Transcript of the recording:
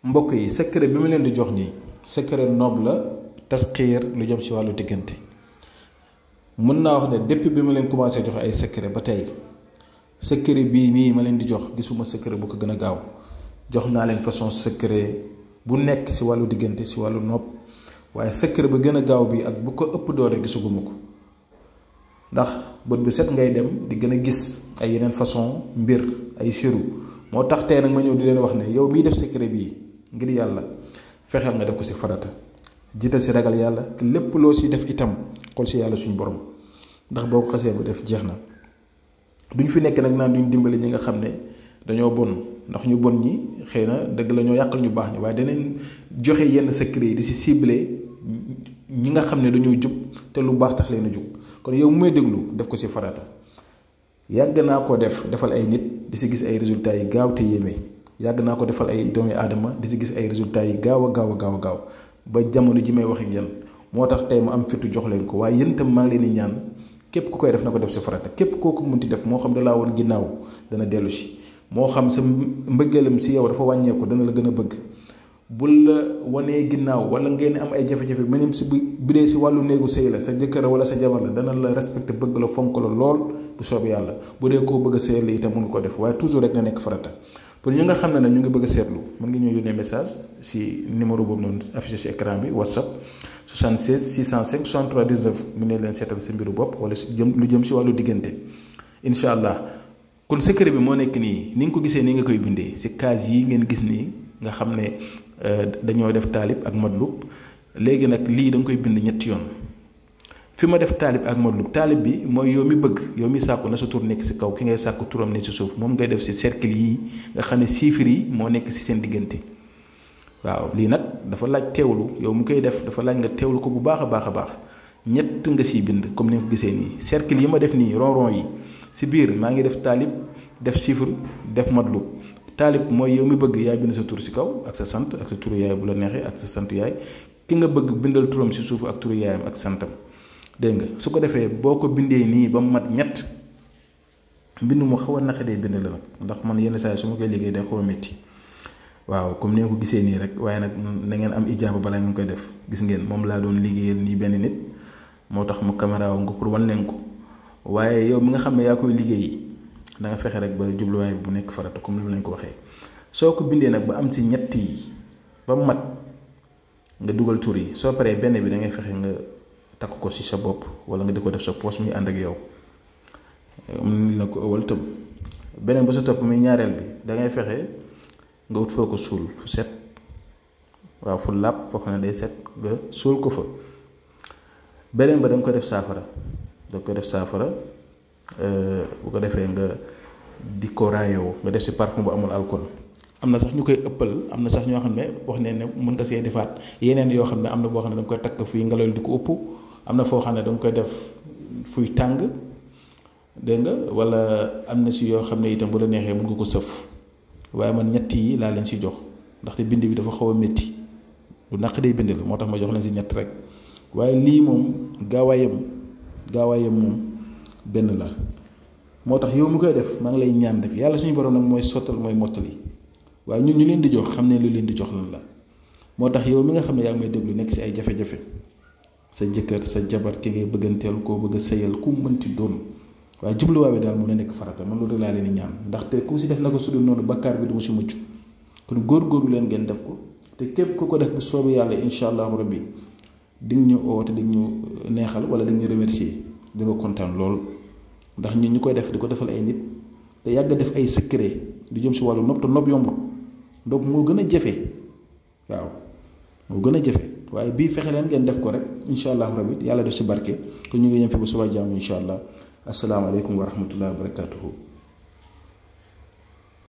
mbokk yi secret bi ma leen di jox nii secret noob la tasxiir lu jëm ci wàllu diggante mën naa wax ne depuis bi ma leen commencé joxe ay secret ba tey secret bii nii ma leen di jox gisuma secret bu ko gën a gaaw jox naa leen façon secret bu nekk ci wàllu diggante ci wàllu noob waaye secret ba gën a gaaw bi ak bu ko ëpp doole gisuguma ko ndax bët bu set ngay dem di gën a gis ay yeneen façon mbir ay siru moo tax tey nag ma ñëw di leen wax ne yow miy def secret bii ngir yàlla fexeel nga def ko ci farata jiital ci ragal yàlla te lépp loo ci def itam xool ci yàlla suñu borom ndax boo ko xasee bu def jeex na duñ fi nekk nag naan duñ dimbali ñi nga xam ne dañoo bon ndax ñu bon ñi xëy na dëgg la ñoo yàqal ñu baax ñi waaye daneen joxe yenn secret yi di ci ciblé ñi nga xam ne dañoo jub te lu baax tax leen a jug kon yow mu may déglu def ko ci farata yàgg naa ko defal ay nit di ci gis ay résultats yi gaaw te yéeme yàgg naa ko defal ay doomi aadama di ci gis ay résultats yi gaaw a gaaw ba jamono ji may wax ak yéen moo tax tey mu am fitu jox leen ko waaye yéen itam maa ngi leen di ñaan képp ku koy def na ko def ci farata képp koo ko mënti def moo xam da laa woon ginnaaw dana dellu si moo xam sa mbëggeelam ci yow dafa wàññeeku dana la gën a bëgg bul la wanee ginnaaw wala ngeen am ay jafe-jafe même si bu dee ci wàllu néegu sëy la sa jëkkër wala sa jabar la dana la respecté bëgg la fonk la lool bu soobee yàlla bu dee koo bëgg a sëyal la itam mun ko def waaye toujours rek na nekk farata pour ñi nga xam ne nag ñu ngi bëgg a seetlu mën nga ñëw yónnee message ci numéro boobu noonu affiché ci écran bi WhatsApp 76 605 63 19 mu ne leen seetal sa mbiru bopp wala lu jëm ci wàllu diggante incha allah kon secret bi moo nekk nii ni nga ko gisee ni nga koy bindee ci case yi ngeen gis nii nga xam ne dañoo def taalib ak madlub léegi nag lii da nga koy bind ñetti yoon fi ma def taalib ak madlub taalib bi mooy yow mi bëgg yow mi sàkku na sa tur nekk ci kaw ki ngay sàkku turam ne ci suuf moom ngay def ci cercle yi nga xam ne chiffres yi moo nekk ci seen diggante waaw lii nag dafa laaj teewlu yow mi koy def dafa laaj nga teewlu ko bu baax a baax ñett nga ciy bind comme ni nga ko gisee nii cercle yi ma def nii rond yi ci biir maa ngi def taalib def chiffre def madlub taalib mooy yow mi bëgg yaay bind sa tur ci kaw ak sa sant ak sa turu yaay bu la neexee ak sa sant yaay ki nga bëgg bindal turam ci suuf ak turu yaayam ak santam dégg nga su ko defee boo ko bindee nii ba mu mat ñett mbind mu xaw a naqadee bind la nag ndax man yenn saa yi su ma koy liggéey day xaw a métti waaw comme ni nga ko gisee nii rek waaye nag na ngeen am ijaaba balaa ngeen koy def gis ngeen moom laa doon liggéeyal nii benn nit moo tax mu caméra woon ko pour wan leen ko waaye yow mi nga xam ne yaa koy liggéey da nga fexe rek ba jubluwaay bu nekk farata comme ni lañ ko waxee soo ko bindee nag ba am ci ñett yi ba mu mat nga dugal tur yi soo paree benn bi da ngay fexe nga takk ko ci sa bopp wala nga di ko def sa poche muy ànd ak yow am na ko ëwal tëb beneen ba sa topp muy ñaareel bi da ngay fexe nga wut foo ko suul fu set waaw fu làpp foo xam ne day set nga suul ko fa beneen ba da nga ko def saafara bu ko defee nga di ko raayoo nga def ci parfum bu amul alcool am na sax ñu koy ëppal am na sax ñoo xam ne wax ne mën nga see defaat yeneen yoo xam ne am na boo xam ne da nga koy takk fuy ngelaw di ko ëpp am na foo xam ne da nga koy def fuy tàng dégg nga wala am na ci yoo xam ne itam bu la neexee mën nga ko sëf waaye man ñett yi laa leen ci jox ndaxte bind bi dafa xaw a métti lu naq day bind la moo tax ma jox leen ci ñett rek waaye lii moom gaawaayam moom benn la moo tax yow mi koy def maa ngi lay ñaan rek yàlla suñu borom nag mooy sottal mooy mottali waaye ñun ñu leen di jox xam ne lu leen di jox lan la moo tax yow mi nga xam ne yaa ngi may déglu nekk ci ay jafe-jafe sa jëkkër sa jabar ki ngay bëgganteel koo bëgg a sëyal ku mënti doon waaye jubluwaay bi daal mu la nekk farata man loolu laa leen di ñaan ndaxte ku ci def na ko sudul noonu bakkaar bi du mu ci mucc kon góorgóorlu leen ngeen def ko te képp ku ko def bu soobee yàlla incha allahu rabbi di nga ñu oo te di ñu neexal wala di ñu remercier di nga kontaan lool ndax ñun ñu koy def di ko defal ay nit te yàgg def ay secret di jëm ci wàllu nopp te nopp yombul nopp moo gën a jafe waaw moo gën a jafe waaye bii fexe leen ngeen def ko rek incha allahu rabbi yàlla def ci barke te ñu ngi yem fi ba suba jàmm incha allah asalaamaaleykum wa rahmatullahi wa barakatuhu